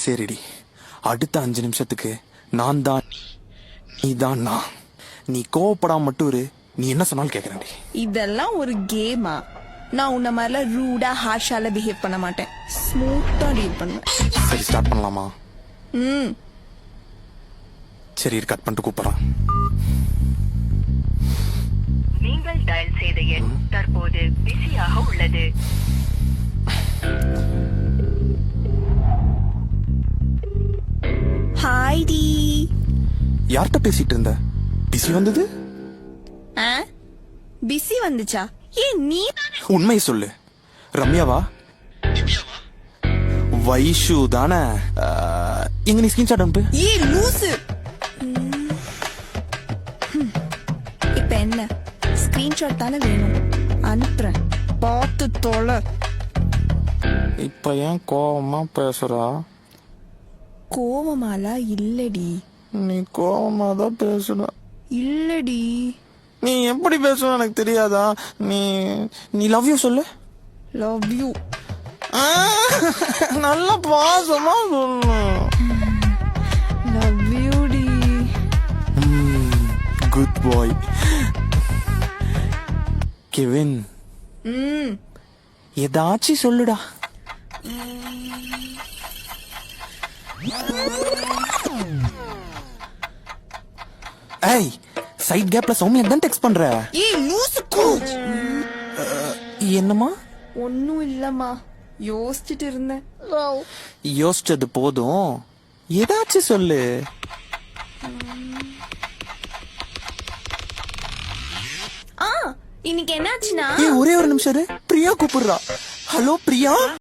சரிடி, அடுத்த 5 நிமிஷத்துக்கு நான் தான் நீ தான் நான். நீ கோவப்படாம மட்டும் இரு, நீ என்ன சொன்னாலும் கேக்குறேன்டி. இதெல்லாம் ஒரு கேமா? நான் உன்ன மாதிரிலாம் ரூடா ஹார்ஷால பிஹேவ் பண்ண மாட்டேன். ஸ்மூத்தா டீல் பண்ணுவேன். சரி, ஸ்டார்ட் பண்ணலாமா? சரி, கட் பண்ணிட்டு கூப்பிடுறேன். நீங்கள் டயல் செய்த எண் தற்போது பிஸியாக உள்ளது. ஹாய் டி. யார்கிட்ட பேசிட்டு இருந்த? பிஸி வந்தது? பிஸி வந்துச்சா? ஏன் நீ உண்மையை சொல்லு. ரம்யாவா? வைஷு தானே? எங்க நீ ஸ்கிரீன்ஷாட் அனுப்பு. ஏய் லூசு. இப்ப என்ன ஸ்கிரீன்ஷாட் தானே வேணும்? அனுப்புறேன், பார்த்து தொலை. இப்ப ஏன் கோவமா பேசுறா? கோவமாலா இல்லடி. நீ கோவமா தான் பேசுற. இல்லடி. நீ எப்படி பேசுற எனக்கு தெரியாதா? நீ நீ லவ் யூ சொல்லு. Love you. நல்ல பாசமா சொல்லு. லவ் யூ டி. Good bye. கெவின், ஏதாச்சும் சொல்லுடா. ஏய், சைட் கேப்ல சௌமியா தான் டெக்ஸ்ட் பண்ற. ஏய் லூசு. என்னமா? ஒன்னும் இல்லம்மா, யோசிச்சுட்டு இருந்தேன். யோசிச்சது போதும், ஏதாச்சும் சொல்லு. இன்னைக்கு என்னாச்சுன்னா ஒரே ஒரு நிமிஷம், பிரியா கூப்பிடுறா. ஹலோ பிரியா.